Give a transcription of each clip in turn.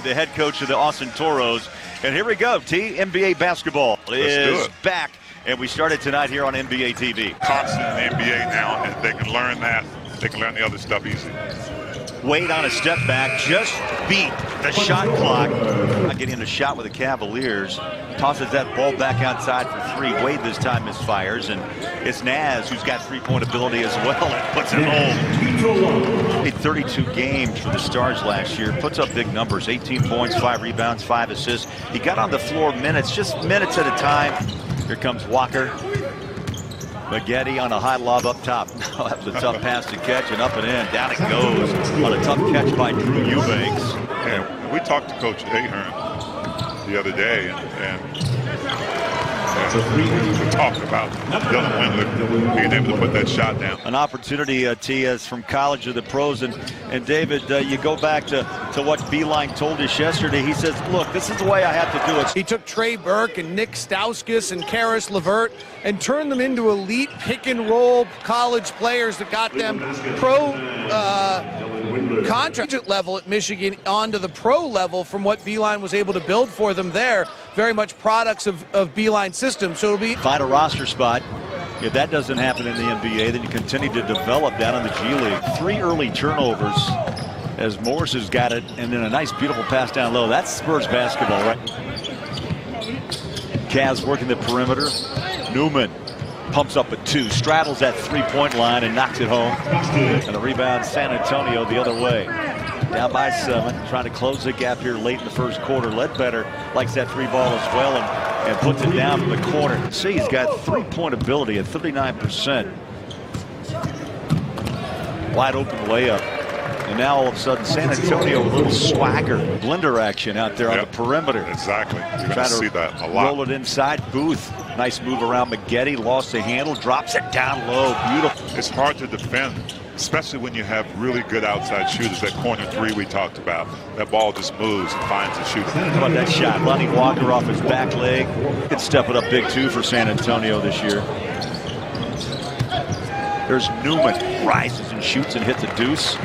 The head coach of the Austin Toros. And here we go, NBA basketball is back. And we started tonight here on NBA TV. Constant in the NBA now, and they can learn that. They can learn the other stuff easy. Wade on a step back, just beat the shot clock. Not getting a shot with the Cavaliers. Tosses that ball back outside for three. Wade this time misfires, and it's Naz who's got three-point ability as well and puts it home. He 32 games for the Stars last year. Puts up big numbers, 18 points, 5 rebounds, 5 assists. He got on the floor minutes, just minutes at a time. Here comes Walker. Maggette on a high lob up top. That was a tough pass to catch, and up and in. Down it goes on a tough catch by Drew Eubanks. And we talked to Coach Ahern the other day, and we talked about Dylan Windler being able to put that shot down. An opportunity, T.S., from college to the pros. And David, you go back to what Beilein told us yesterday. He says, look, this is the way I have to do it. He took Trey Burke and Nick Stauskas and Karis LeVert and turned them into elite pick-and-roll college players that got them pro contract level at Michigan onto the pro level from what Beilein was able to build for them there. Very much products of Beilein's system. So it'll be... Find a roster spot. If that doesn't happen in the NBA, then you continue to develop down in the G League. 3 early turnovers as Morris has got it, and then a nice, beautiful pass down low. That's Spurs basketball, right? Cavs working the perimeter. Newman pumps up a 2, straddles that three-point line and knocks it home. And the rebound, San Antonio the other way. Down by 7, trying to close the gap here late in the first quarter. Ledbetter likes that 3 ball as well and puts it down from the corner. See, he's got three-point ability at 39%. Wide open layup. And now all of a sudden, San Antonio, a little swagger, blender action out there on the perimeter. Exactly. You're going to see that a lot. Roll it inside. Booth. Nice move around Maggette. Lost the handle. Drops it down low. Beautiful. It's hard to defend, especially when you have really good outside shooters. That corner 3 we talked about. That ball just moves and finds a shooter. How about that shot? Lonnie Walker off his back leg. Could step it up big, too, for San Antonio this year. There's Newman. Rises and shoots and hits a deuce.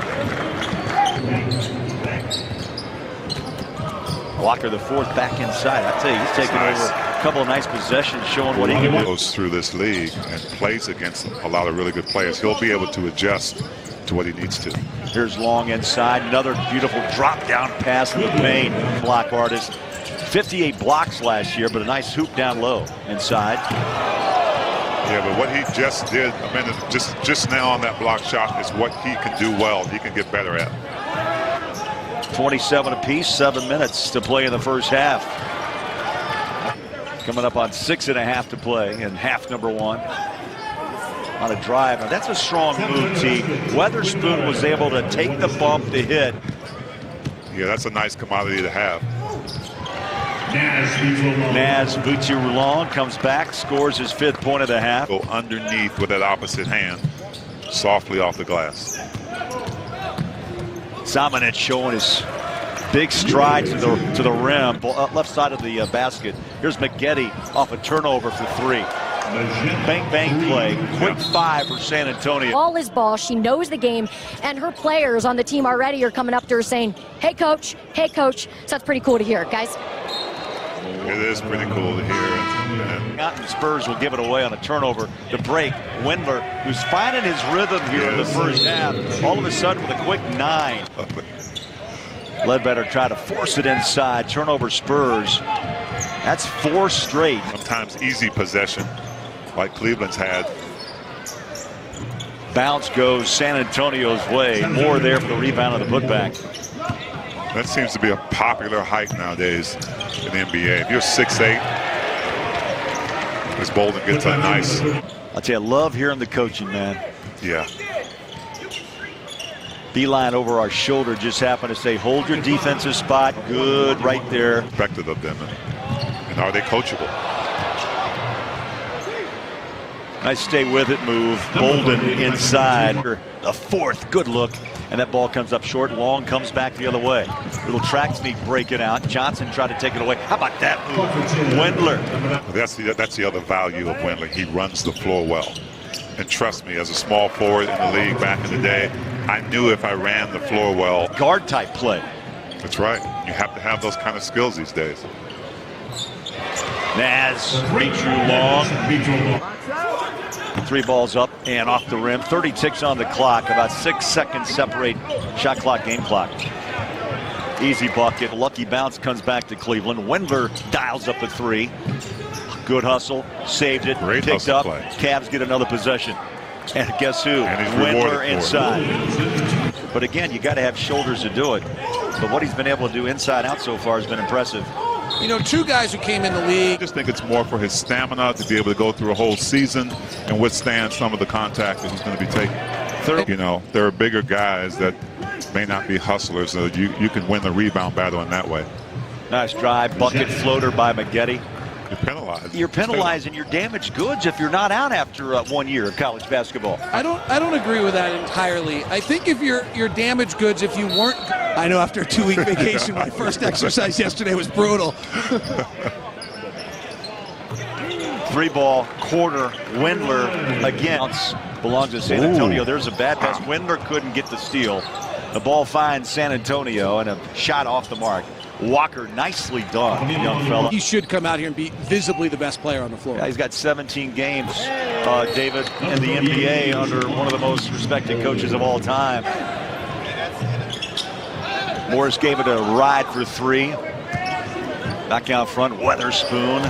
Walker, the 4th, back inside. I tell you, he's taking over a couple of nice possessions, showing what he can do. Goes through this league and plays against a lot of really good players. He'll be able to adjust to what he needs to. Here's Long inside. Another beautiful drop-down pass in the paint. Block artist. 58 blocks last year, but a nice hoop down low inside. Yeah, but what he just did a minute, just now on that block shot is what he can do well. He can get better at. 27 apiece, 7 minutes to play in the first half. Coming up on 6.5 to play in half number 1. On a drive. Now that's a strong move, T. Weatherspoon was able to take the bump to hit. Yeah, that's a nice commodity to have. Naz Bucci-Roulon comes back, scores his 5th point of the half. Go underneath with that opposite hand, softly off the glass. Samanic showing his big stride to the rim, left side of the basket. Here's Maggette off a turnover for 3. Bang, bang play. Quick 5 for San Antonio. Ball is ball. She knows the game, and her players on the team already are coming up to her saying, hey, coach, hey, coach. So that's pretty cool to hear, guys. It is pretty cool to hear. The Spurs will give it away on a turnover to break. Windler, who's finding his rhythm here in the first half, all of a sudden with a quick 9. Ledbetter tried to force it inside. Turnover Spurs. That's 4 straight. Sometimes easy possession, like Cleveland's had. Bounce goes San Antonio's way. More there for the rebound and the putback. That seems to be a popular height nowadays in the NBA. If you're 6'8", Miss Bolden gets a nice. I'll tell you, I love hearing the coaching, man. Yeah. Beilein over our shoulder just happened to say, hold your defensive spot. Good right there. Expected of them. And are they coachable? Nice stay with it move. Bolden inside. A 4th, good look. And that ball comes up short. Long comes back the other way. Little track sneak breaking out. Johnson tried to take it away. How about that move? Windler. That's the other value of Windler. He runs the floor well. And trust me, as a small forward in the league back in the day, I knew if I ran the floor well. Guard type play. That's right. You have to have those kind of skills these days. Naz, long. 3 balls up and off the rim. 30 ticks on the clock. About 6 seconds separate shot clock, game clock. Easy bucket. Lucky bounce comes back to Cleveland. Wendler dials up a 3. Good hustle. Saved it. Great picked up. play. Cavs get another possession. And guess who? And he's Wendler inside. But again, you got to have shoulders to do it. But what he's been able to do inside out so far has been impressive. You know, 2 guys who came in the league. I just think it's more for his stamina to be able to go through a whole season and withstand some of the contact that he's going to be taking. You know, there are bigger guys that may not be hustlers, so you can win the rebound battle in that way. Nice drive, bucket floater by Maggette. You're penalized. You're penalizing your damaged goods if you're not out after 1 year of college basketball. I don't agree with that entirely. I think if you're damaged goods, if you weren't. I know after a 2-week vacation, my first exercise yesterday was brutal. 3-ball quarter. Wendler again belongs to San Antonio. There's a bad pass. Wendler couldn't get the steal. The ball finds San Antonio and a shot off the mark. Walker, nicely done, young fella. He should come out here and be visibly the best player on the floor. Yeah, he's got 17 games, David, in the NBA under one of the most respected coaches of all time. Morris gave it a ride for 3. Back out front, Weatherspoon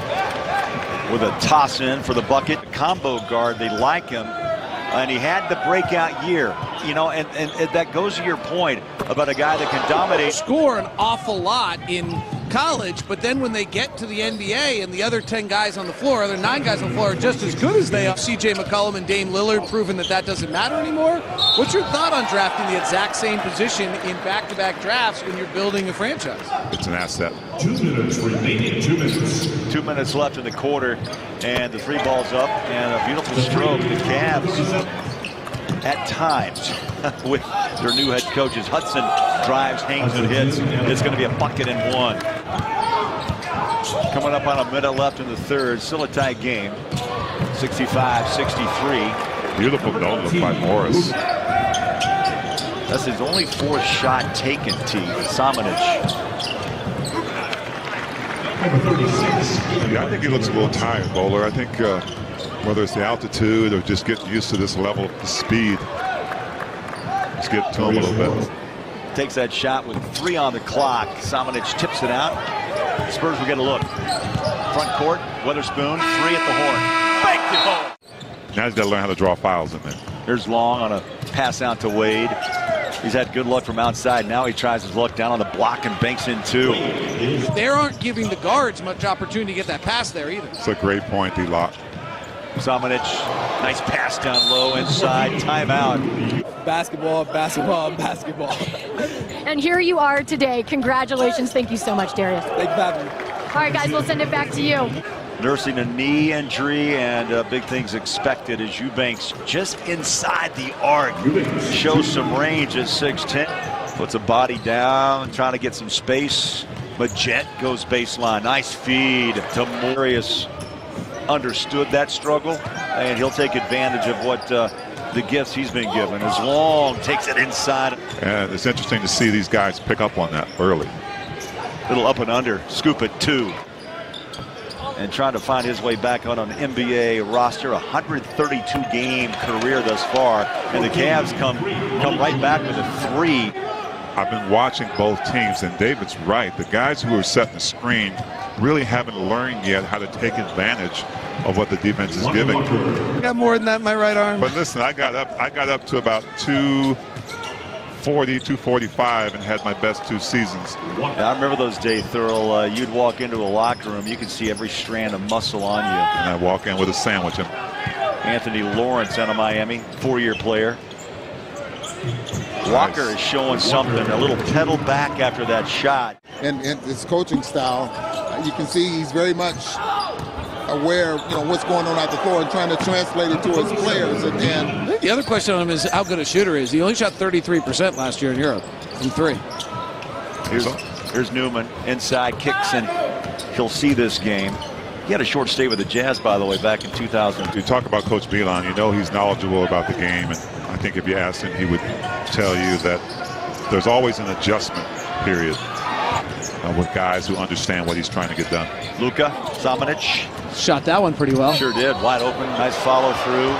with a toss in for the bucket. Combo guard, they like him. And he had the breakout year, you know, and that goes to your point about a guy that can dominate. Score an awful lot in college, but then when they get to the NBA and the other 10 guys on the floor, other 9 guys on the floor are just as good as they are. C.J. McCollum and Dame Lillard proving that doesn't matter anymore. What's your thought on drafting the exact same position in back-to-back drafts when you're building a franchise? It's an asset. 2 minutes remaining. 2 minutes. 2 minutes left in the quarter, and the 3 balls up, and a beautiful stroke. The Cavs, at times, with their new head coaches, Hudson drives, hangs, and hits. It's going to be a bucket and 1. Coming up on a minute left in the third. Still a tight game. 65-63. Beautiful no-look by Morris. That's his only 4th shot taken, Samanic. Yeah, I think he looks a little tired, Bowler. I think whether it's the altitude or just getting used to this level of speed, it's getting to him a little bit. Takes that shot with 3 on the clock. Samanic tips it out. Spurs will get a look. Front court, Weatherspoon, 3 at the horn. Banked it home. Now he's got to learn how to draw fouls in there. Here's Long on a pass out to Wade. He's had good luck from outside. Now he tries his luck down on the block and banks in 2. They aren't giving the guards much opportunity to get that pass there either. It's a great point, D-Lock. Samanic, nice pass down low inside. Timeout. Basketball, basketball, basketball. And here you are today. Congratulations. Thank you so much, Darius. Thank you for having me. All right, guys, we'll send it back to you. Nursing a knee injury, and big things expected as Eubanks just inside the arc. Shows some range at 6'10". Puts a body down, trying to get some space. Maggette goes baseline. Nice feed to Marius. Understood that struggle, and he'll take advantage of what the gifts he's been given. As Long takes it inside. And it's interesting to see these guys pick up on that early. Little up and under, scoop at 2. And trying to find his way back on an NBA roster. 132 game career thus far, and the Cavs come right back with a 3. I've been watching both teams, and David's right. The guys who are setting the screen really haven't learned yet how to take advantage of what the defense is giving. I got more than that in my right arm. But listen, I got up to about 240, 245 and had my best 2 seasons. Yeah, I remember those days, Thurl. You'd walk into a locker room, you could see every strand of muscle on you. And I walk in with a sandwich. Anthony Lawrence out of Miami, 4-year player. Walker is showing something, a little pedal back after that shot. And his coaching style, you can see he's very much aware of what's going on out the floor and trying to translate it to his players. And The other question on him is how good a shooter is. He only shot 33% last year in Europe from 3. Here's Newman inside, kicks, and he'll see this game. He had a short stay with the Jazz, by the way, back in 2000. You talk about Coach Belon, you know he's knowledgeable about the game, and I think if you asked him, he would tell you that there's always an adjustment period. with guys who understand what he's trying to get done. Luka, Samanic. Shot that one pretty well. Sure did. Wide open. Nice follow through.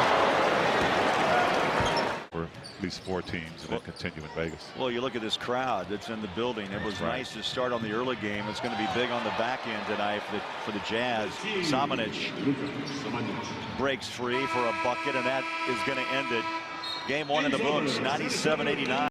For at least 4 teams and then continue in Vegas. Well, you look at this crowd that's in the building. It was nice to start on the early game. It's going to be big on the back end tonight for the Jazz. Samanic breaks free for a bucket, and that is going to end it. Game 1 in the books, 97-89.